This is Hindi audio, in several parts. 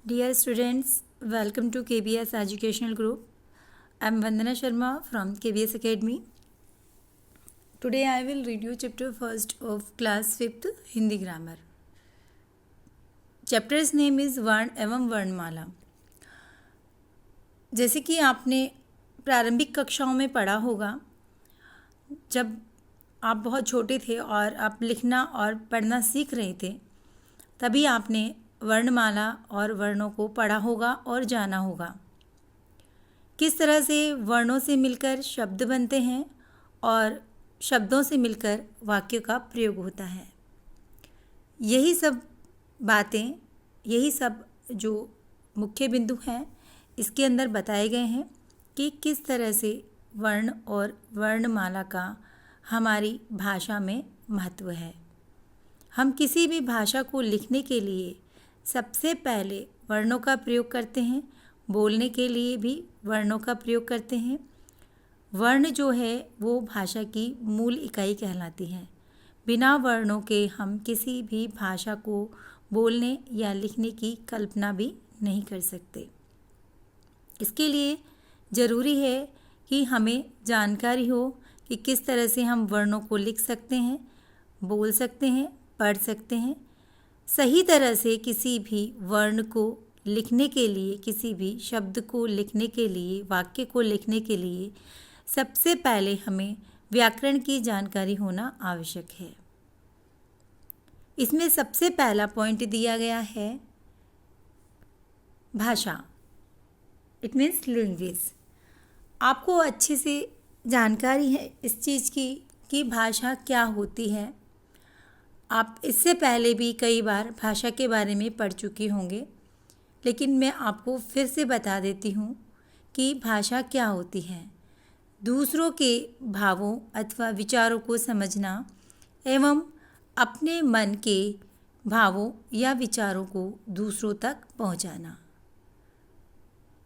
Dear students, welcome to KBS Educational Group. I am Vandana Sharma from KBS Academy. Today I will read you chapter 1st of class 5th Hindi grammar. Chapter's name is वर्ण एवं वर्णमाला. जैसे कि आपने प्रारंभिक कक्षाओं में पढ़ा होगा, जब आप बहुत छोटे थे और आप लिखना और पढ़ना सीख रहे थे, तभी आपने वर्णमाला और वर्णों को पढ़ा होगा और जाना होगा. किस तरह से वर्णों से मिलकर शब्द बनते हैं और शब्दों से मिलकर वाक्य का प्रयोग होता है. यही सब बातें, यही सब जो मुख्य बिंदु हैं, इसके अंदर बताए गए हैं कि किस तरह से वर्ण और वर्णमाला का हमारी भाषा में महत्व है. हम किसी भी भाषा को लिखने के लिए सबसे पहले वर्णों का प्रयोग करते हैं, बोलने के लिए भी वर्णों का प्रयोग करते हैं. वर्ण जो है वो भाषा की मूल इकाई कहलाती है. बिना वर्णों के हम किसी भी भाषा को बोलने या लिखने की कल्पना भी नहीं कर सकते. इसके लिए ज़रूरी है कि हमें जानकारी हो कि किस तरह से हम वर्णों को लिख सकते हैं, बोल सकते हैं, पढ़ सकते हैं. सही तरह से किसी भी वर्ण को लिखने के लिए, किसी भी शब्द को लिखने के लिए, वाक्य को लिखने के लिए सबसे पहले हमें व्याकरण की जानकारी होना आवश्यक है. इसमें सबसे पहला पॉइंट दिया गया है भाषा. It means language. आपको अच्छे से जानकारी है इस चीज़ की कि भाषा क्या होती है. आप इससे पहले भी कई बार भाषा के बारे में पढ़ चुके होंगे, लेकिन मैं आपको फिर से बता देती हूँ कि भाषा क्या होती है. दूसरों के भावों अथवा विचारों को समझना एवं अपने मन के भावों या विचारों को दूसरों तक पहुँचाना,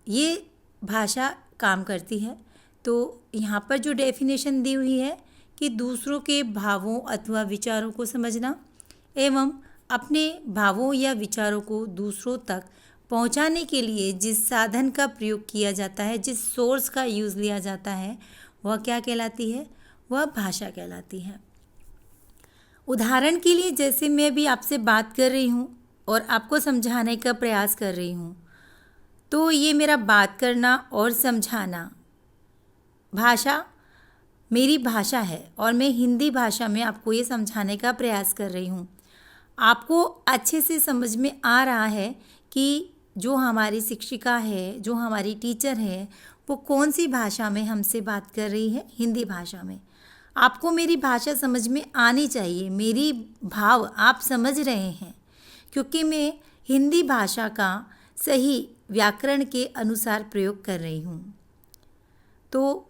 ये भाषा काम करती है. तो यहाँ पर जो डेफिनेशन दी हुई है कि दूसरों के भावों अथवा विचारों को समझना एवं अपने भावों या विचारों को दूसरों तक पहुंचाने के लिए जिस साधन का प्रयोग किया जाता है, जिस सोर्स का यूज़ लिया जाता है, वह क्या कहलाती है? वह भाषा कहलाती है. उदाहरण के लिए, जैसे मैं भी आपसे बात कर रही हूँ और आपको समझाने का प्रयास कर रही हूँ, तो ये मेरा बात करना और समझाना भाषा मेरी भाषा है और मैं हिंदी भाषा में आपको ये समझाने का प्रयास कर रही हूँ. आपको अच्छे से समझ में आ रहा है कि जो हमारी शिक्षिका है, जो हमारी टीचर है, वो कौन सी भाषा में हमसे बात कर रही है? हिंदी भाषा में. आपको मेरी भाषा समझ में आनी चाहिए, मेरी भाव आप समझ रहे हैं, क्योंकि मैं हिंदी भाषा का सही व्याकरण के अनुसार प्रयोग कर रही हूँ. तो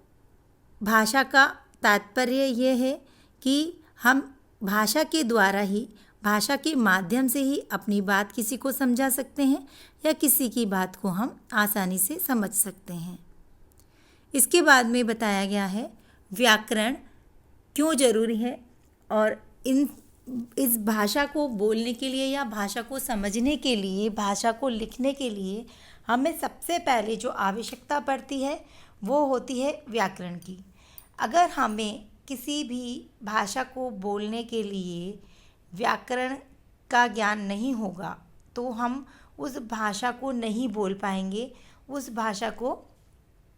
भाषा का तात्पर्य ये है कि हम भाषा के द्वारा ही, भाषा के माध्यम से ही अपनी बात किसी को समझा सकते हैं या किसी की बात को हम आसानी से समझ सकते हैं. इसके बाद में बताया गया है व्याकरण क्यों ज़रूरी है और इस भाषा को बोलने के लिए या भाषा को समझने के लिए, भाषा को लिखने के लिए हमें सबसे पहले जो आवश्यकता पड़ती है वो होती है व्याकरण की. अगर हमें किसी भी भाषा को बोलने के लिए व्याकरण का ज्ञान नहीं होगा तो हम उस भाषा को नहीं बोल पाएंगे, उस भाषा को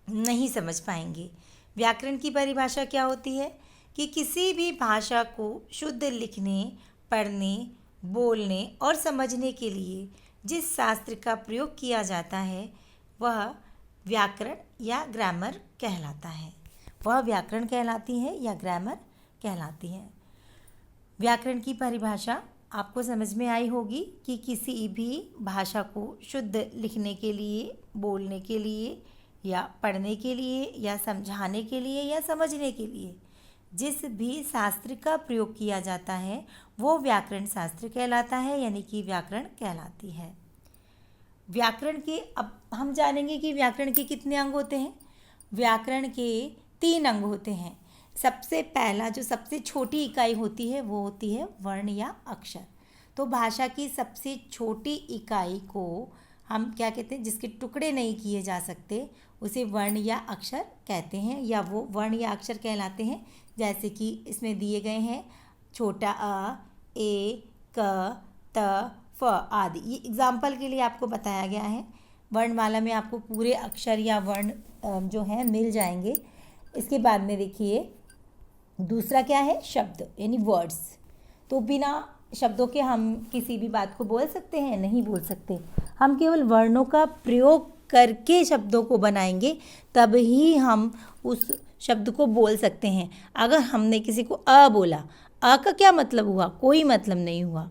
नहीं समझ पाएंगे. व्याकरण की परिभाषा क्या होती है कि किसी भी भाषा को शुद्ध लिखने, पढ़ने, बोलने और समझने के लिए जिस शास्त्र का प्रयोग किया जाता है वह व्याकरण या ग्रामर कहलाता है. वह व्याकरण कहलाती है या ग्रामर कहलाती है. व्याकरण की परिभाषा आपको समझ में आई होगी कि किसी भी भाषा को शुद्ध लिखने के लिए, बोलने के लिए या पढ़ने के लिए या समझाने के लिए या समझने के लिए जिस भी शास्त्र का प्रयोग किया जाता है वो व्याकरण शास्त्र कहलाता है, यानी कि व्याकरण कहलाती है. व्याकरण के, अब हम जानेंगे कि व्याकरण के कितने अंग होते हैं. व्याकरण के 3 अंग होते हैं. सबसे पहला जो सबसे छोटी इकाई होती है वो होती है वर्ण या अक्षर. तो भाषा की सबसे छोटी इकाई को हम क्या कहते हैं, जिसके टुकड़े नहीं किए जा सकते उसे वर्ण या अक्षर कहते हैं, या वो वर्ण या अक्षर कहलाते हैं। जैसे कि इसमें दिए गए हैं छोटा अ, ए, क, त, फ आदि। ये एग्जाम्पल के लिए आपको बताया गया है। वर्णमाला में आपको पूरे अक्षर या वर्ण जो हैं मिल जाएंगे। इसके बाद में देखिए दूसरा क्या है, शब्द यानी वर्ड्स। तो बिना शब्दों के हम किसी भी बात को बोल सकते हैं? नहीं बोल सकते। हम केवल वर्णों का प्रयोग करके शब्दों को बनाएंगे, तब ही हम उस शब्द को बोल सकते हैं। अगर हमने किसी को अ बोला, अ का क्या मतलब हुआ? कोई मतलब नहीं हुआ।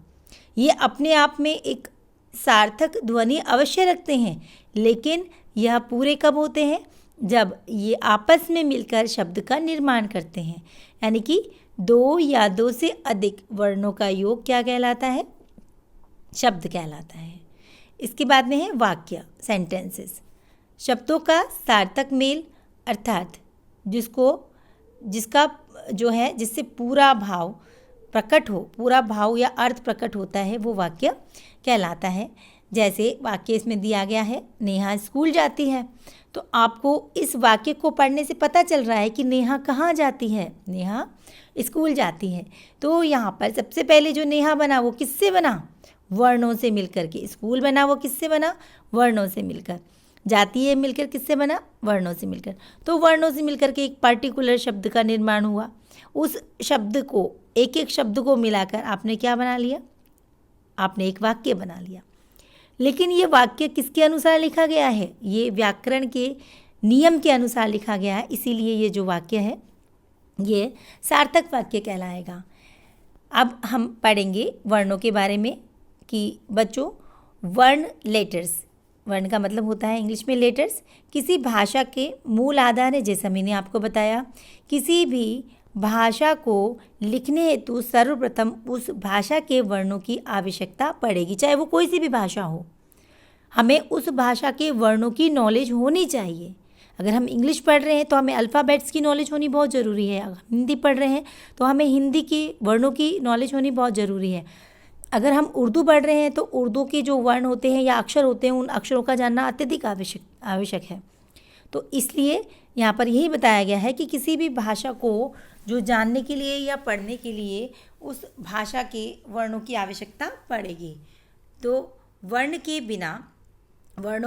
ये अपने आप में एक सार्थक ध्वनि अवश्य रखते हैं, लेकिन यह पूरे कब होते हैं? जब ये आपस में मिलकर शब्द का निर्माण करते हैं। यानी कि दो या दो से अधिक वर्णों का योग क्या कहलाता है? शब्द कहलाता है। इसके बाद में है वाक्य, सेंटेंसेस। शब्दों का सार्थक मेल, अर्थात जिसका जो है जिससे पूरा भाव प्रकट हो, पूरा भाव या अर्थ प्रकट होता है, वो वाक्य कहलाता है। जैसे वाक्य इसमें दिया गया है, नेहा स्कूल जाती है। तो आपको इस वाक्य को पढ़ने से पता चल रहा है कि नेहा कहाँ जाती है? नेहा स्कूल जाती है। तो यहाँ पर सबसे पहले जो नेहा बना वो किससे बना? वर्णों से मिलकर के। स्कूल बना वो किससे बना? वर्णों से मिलकर। जाती है मिलकर किससे बना? वर्णों से मिलकर। तो वर्णों से मिलकर के एक पर्टिकुलर शब्द का निर्माण हुआ। उस शब्द को, एक एक शब्द को मिलाकर आपने क्या बना लिया? आपने एक वाक्य बना लिया। लेकिन ये वाक्य किसके अनुसार लिखा गया है? ये व्याकरण के नियम के अनुसार लिखा गया है, इसीलिए ये जो वाक्य है ये सार्थक वाक्य कहलाएगा। अब हम पढ़ेंगे वर्णों के बारे में कि बच्चों, वर्ण, लेटर्स, वर्ण का मतलब होता है इंग्लिश में लेटर्स, किसी भाषा के मूल आधार है। जैसा मैंने आपको बताया, किसी भी भाषा को लिखने हेतु सर्वप्रथम उस भाषा के वर्णों की आवश्यकता पड़ेगी, चाहे वो कोई सी भी भाषा हो। हमें उस भाषा के वर्णों की नॉलेज होनी चाहिए। अगर हम इंग्लिश पढ़ रहे हैं तो हमें अल्फ़ाबेट्स की नॉलेज होनी बहुत ज़रूरी है। अगर हिंदी पढ़ रहे हैं तो हमें हिंदी की वर्णों की नॉलेज होनी बहुत ज़रूरी है। अगर हम उर्दू पढ़ रहे हैं तो उर्दू के जो वर्ण होते हैं या अक्षर होते हैं, उन अक्षरों का जानना अत्यधिक आवश्यक है। तो इसलिए यहाँ पर यही बताया गया है कि किसी भी भाषा को जो जानने के लिए या पढ़ने के लिए उस भाषा के वर्णों की आवश्यकता पड़ेगी। तो वर्णों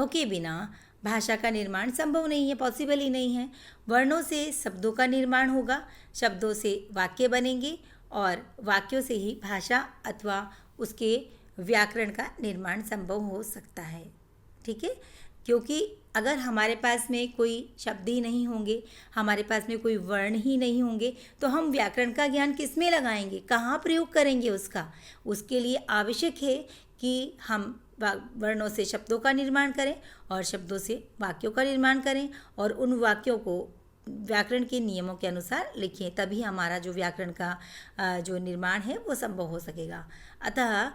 के बिना भाषा का निर्माण संभव नहीं है, पॉसिबल ही नहीं है। वर्णों से शब्दों का निर्माण होगा, शब्दों से वाक्य बनेंगे और वाक्यों से ही भाषा अथवा उसके व्याकरण का निर्माण संभव हो सकता है। ठीक है, क्योंकि अगर हमारे पास में कोई शब्द ही नहीं होंगे, हमारे पास में कोई वर्ण ही नहीं होंगे, तो हम व्याकरण का ज्ञान किस में लगाएंगे? कहाँ प्रयोग करेंगे उसका? उसके लिए आवश्यक है कि हम वर्णों से शब्दों का निर्माण करें और शब्दों से वाक्यों का निर्माण करें और उन वाक्यों को व्याकरण के नियमों के अनुसार लिखें, तभी हमारा जो व्याकरण का जो निर्माण है वो संभव हो सकेगा। अतः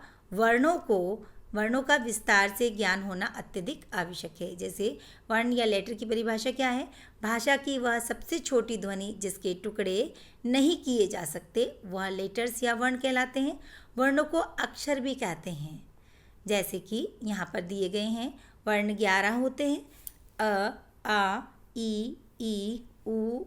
वर्णों का विस्तार से ज्ञान होना अत्यधिक आवश्यक है। जैसे वर्ण या लेटर की परिभाषा क्या है? भाषा की वह सबसे छोटी ध्वनि जिसके टुकड़े नहीं किए जा सकते वह लेटर्स या वर्ण कहलाते हैं। वर्णों को अक्षर भी कहते हैं। जैसे कि यहाँ पर दिए गए हैं, वर्ण 11 होते हैं। अ, आ, ई, उ,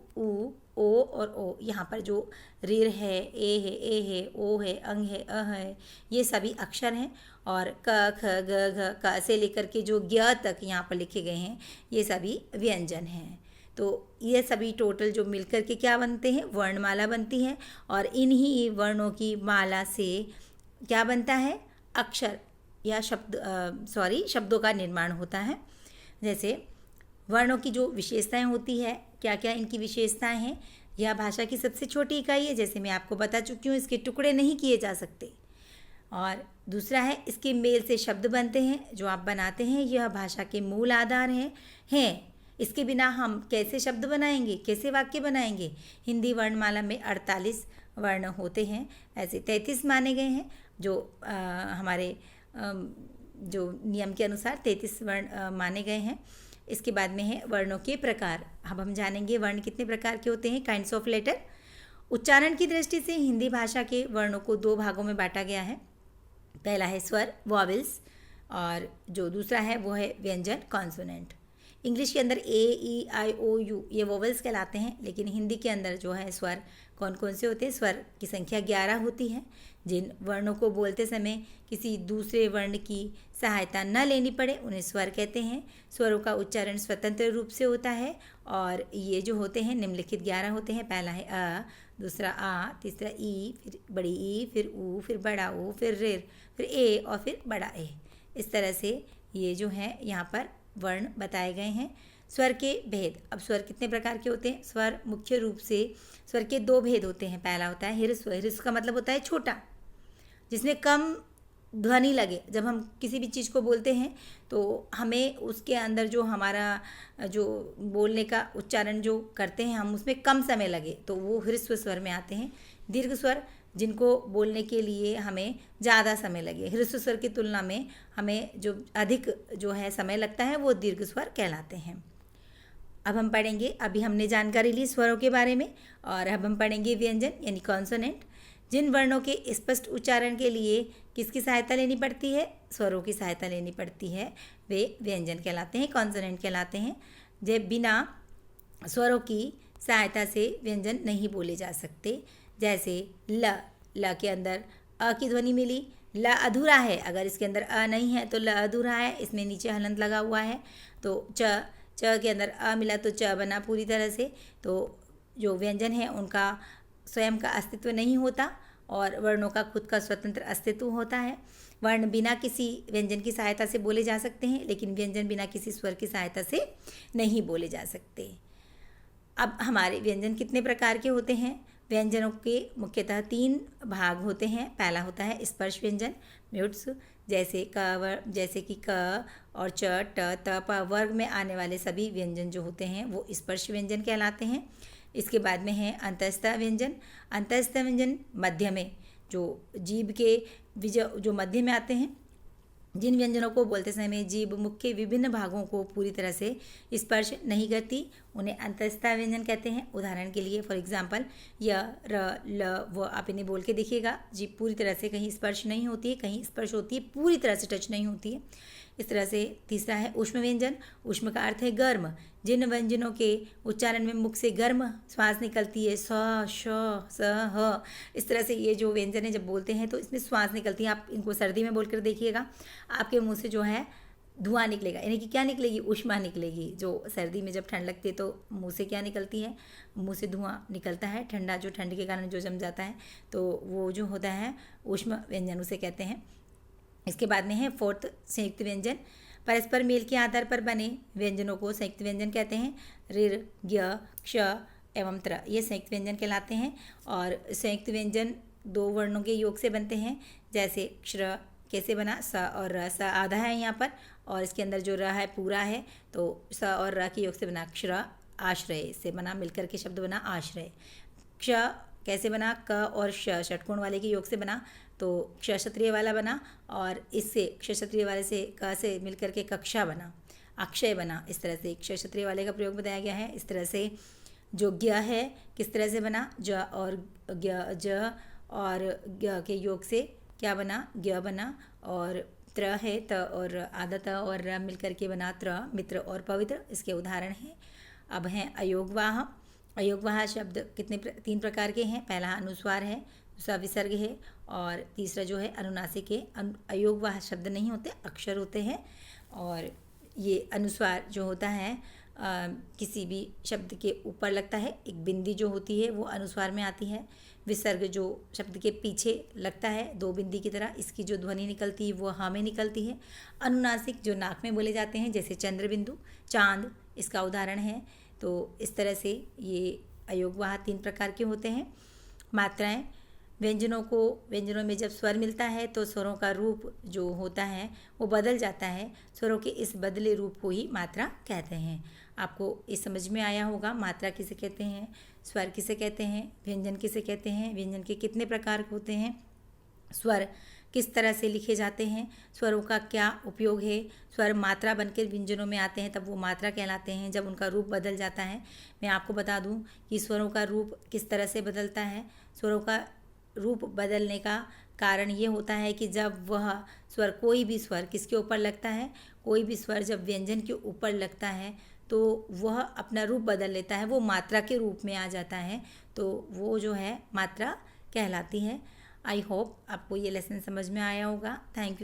ओ और ओ। यहाँ पर जो ऋ है, ए है, ओ है, अंग है, अ है, ये सभी अक्षर हैं। और क, ख, ग, घ, क से लेकर के जो ज्ञ तक यहाँ पर लिखे गए हैं, ये सभी व्यंजन हैं। तो ये सभी टोटल जो मिलकर के क्या बनते हैं? वर्णमाला बनती है। और इन्हीं वर्णों की माला से क्या बनता है? अक्षर या शब्दों का निर्माण होता है। जैसे वर्णों की जो विशेषताएं होती है, क्या क्या इनकी विशेषताएं हैं? यह भाषा की सबसे छोटी इकाई है, जैसे मैं आपको बता चुकी हूँ, इसके टुकड़े नहीं किए जा सकते। और दूसरा है, इसके मेल से शब्द बनते हैं, जो आप बनाते हैं यह भाषा के मूल आधार हैं। इसके बिना हम कैसे शब्द बनाएंगे, कैसे वाक्य बनाएंगे? हिंदी वर्णमाला में 48 वर्ण होते हैं, ऐसे 33 माने गए हैं, जो हमारे जो नियम के अनुसार 33 वर्ण माने गए हैं। इसके बाद में है वर्णों के प्रकार। अब हम जानेंगे वर्ण कितने प्रकार के होते हैं, काइंड्स ऑफ लेटर। उच्चारण की दृष्टि से हिंदी भाषा के वर्णों को 2 भागों में बांटा गया है। पहला है स्वर, वॉवेल्स, और जो दूसरा है वो है व्यंजन कॉन्सोनेंट। इंग्लिश के अंदर ए, ई, आई, ओ, यू ये वोवेल्स कहलाते हैं, लेकिन हिंदी के अंदर जो है स्वर कौन कौन से होते हैं? स्वर की संख्या 11 होती है। जिन वर्णों को बोलते समय किसी दूसरे वर्ण की सहायता न लेनी पड़े उन्हें स्वर कहते हैं। स्वरों का उच्चारण स्वतंत्र रूप से होता है और ये जो होते हैं निम्नलिखित 11 होते हैं। पहला है अ, दूसरा आ, तीसरा ई, फिर बड़ी ई, फिर ऊ, फिर बड़ा ऊ, फिर ऋ, फिर ए और फिर बड़ा ए। इस तरह से ये जो है यहाँ पर वर्ण बताए गए हैं। स्वर के भेद। अब स्वर कितने प्रकार के होते हैं? स्वर मुख्य रूप से स्वर के 2 भेद होते हैं। पहला होता है ह्रस्व। ह्रस्व का मतलब होता है छोटा, जिसमें कम ध्वनि लगे। जब हम किसी भी चीज़ को बोलते हैं तो हमें उसके अंदर जो हमारा जो बोलने का उच्चारण जो करते हैं हम उसमें कम समय लगे, तो वो ह्रस्व स्वर में आते हैं। दीर्घ स्वर जिनको बोलने के लिए हमें ज़्यादा समय लगे, ह्रस्व स्वर की तुलना में हमें जो अधिक जो है समय लगता है वो दीर्घ स्वर कहलाते हैं। अब हम पढ़ेंगे, अभी हमने जानकारी ली स्वरों के बारे में, और अब हम पढ़ेंगे व्यंजन यानी कॉन्सोनेंट। जिन वर्णों के स्पष्ट उच्चारण के लिए किसकी सहायता लेनी पड़ती है? स्वरों की सहायता लेनी पड़ती है, वे व्यंजन कहलाते हैं, कॉन्सोनेंट कहलाते हैं। जब बिना स्वरों की सहायता से व्यंजन नहीं बोले जा सकते। जैसे ल के अंदर अ की ध्वनि मिली, ल अधूरा है, अगर इसके अंदर अ नहीं है तो ल अधूरा है, इसमें नीचे हलंत लगा हुआ है। तो च के अंदर अ मिला तो च बना पूरी तरह से। तो जो व्यंजन है उनका स्वयं का अस्तित्व नहीं होता और वर्णों का खुद का स्वतंत्र अस्तित्व होता है। वर्ण बिना किसी व्यंजन की सहायता से बोले जा सकते हैं, लेकिन व्यंजन बिना किसी स्वर की सहायता से नहीं बोले जा सकते। अब हमारे व्यंजन कितने प्रकार के होते हैं? व्यंजनों के मुख्यतः 3 भाग होते हैं। पहला होता है स्पर्श व्यंजन, म्यूट्स, जैसे जैसे कि क और च, ट, त, प वर्ग में आने वाले सभी व्यंजन जो होते हैं वो स्पर्श व्यंजन कहलाते हैं। इसके बाद में है अंतःस्थ व्यंजन। अंतःस्थ व्यंजन मध्य में, जो जीभ के जो मध्य में आते हैं। जिन व्यंजनों को बोलते समय जीभ मुख के विभिन्न भागों को पूरी तरह से स्पर्श नहीं करती उन्हें अंतःस्थ व्यंजन कहते हैं। उदाहरण के लिए फॉर एग्जांपल य, र, ल, व आप इन्हें बोल के देखिएगा, जीभ पूरी तरह से कहीं स्पर्श नहीं होती है, कहीं स्पर्श होती है, पूरी तरह से टच नहीं होती है। इस तरह से तीसरा है ऊष्म व्यंजन। ऊष्म का अर्थ है गर्म। जिन व्यंजनों के उच्चारण में मुख से गर्म श्वास निकलती है, स, श, स, ह, इस तरह से ये जो व्यंजन है जब बोलते हैं तो इसमें श्वास निकलती है। आप इनको सर्दी में बोलकर देखिएगा, आपके मुंह से जो है धुआं निकलेगा, यानी कि क्या निकलेगी? ऊष्मा निकलेगी। जो सर्दी में जब ठंड लगती है तो मुंह से क्या निकलती है? मुंह से धुआं निकलता है, ठंडा जो ठंड के कारण जो जम जाता है, तो वो जो होता है ऊष्म व्यंजन उसे कहते हैं। इसके बाद में है 4th संयुक्त व्यंजन। परस्पर मेल के आधार पर बने व्यंजनों को संयुक्त व्यंजन कहते हैं। ऋ, ज्ञ, क्ष एवं त्र ये संयुक्त व्यंजन कहलाते हैं। और संयुक्त व्यंजन 2 वर्णों के योग से बनते हैं। जैसे क्ष कैसे बना? स और र, स आधा है यहाँ पर और इसके अंदर जो र है पूरा है, तो स और र के योग से बना क्ष। आश्रय से बना, मिलकर के शब्द बना आश्रय। क्ष कैसे बना? क और श षटकोण वाले के योग से बना, तो क्ष क्षत्रिय वाला बना, और इससे क्ष क्षत्रिय वाले से क से मिलकर के कक्षा बना, अक्षय बना। इस तरह से क्ष क्षत्रिय वाले का प्रयोग बताया गया है। इस तरह से जो ज्ञ है किस तरह से बना? ज और ज और ज्ञ के योग से क्या बना? ज्ञ बना। और त्र है, त और आधा त और र मिलकर के बना त्र, मित्र और पवित्र। इसके उदाहरण हैं। अब हैं अयोगवाह। अयोगवाह शब्द 3 प्रकार के हैं। पहला अनुस्वार है, दूसरा विसर्ग है, और तीसरा जो है अनुनासिक है। अयोगवाह शब्द नहीं होते, अक्षर होते हैं। और ये अनुस्वार जो होता है किसी भी शब्द के ऊपर लगता है। एक बिंदी जो होती है वो अनुस्वार में आती है। विसर्ग जो शब्द के पीछे लगता है 2 बिंदी की तरह, इसकी जो ध्वनि निकलती है वो ह में निकलती है। अनुनासिक जो नाक में बोले जाते हैं, जैसे चंद्र बिंदु, चांद इसका उदाहरण है। तो इस तरह से ये अयोगवाह 3 प्रकार के होते हैं। मात्राएं। व्यंजनों में जब स्वर मिलता है तो स्वरों का रूप जो होता है वो बदल जाता है। स्वरों के इस बदले रूप को ही मात्रा कहते हैं। आपको इस समझ में आया होगा मात्रा किसे कहते हैं, स्वर किसे कहते हैं, व्यंजन किसे कहते हैं, व्यंजन के कितने प्रकार होते हैं, स्वर किस तरह से लिखे जाते हैं, स्वरों का क्या उपयोग है। स्वर मात्रा बनकर व्यंजनों में आते हैं तब वो मात्रा कहलाते हैं। जब उनका रूप बदल जाता है, मैं आपको बता दूं कि स्वरों का रूप किस तरह से बदलता है। स्वरों का रूप बदलने का कारण ये होता है कि जब वह स्वर, कोई भी स्वर किसके ऊपर लगता है, कोई भी स्वर जब व्यंजन के ऊपर लगता है तो वह अपना रूप बदल लेता है, वो मात्रा के रूप में आ जाता है, तो वो जो है मात्रा कहलाती है। आई होप आपको ये लेसन समझ में आया होगा। Thank you.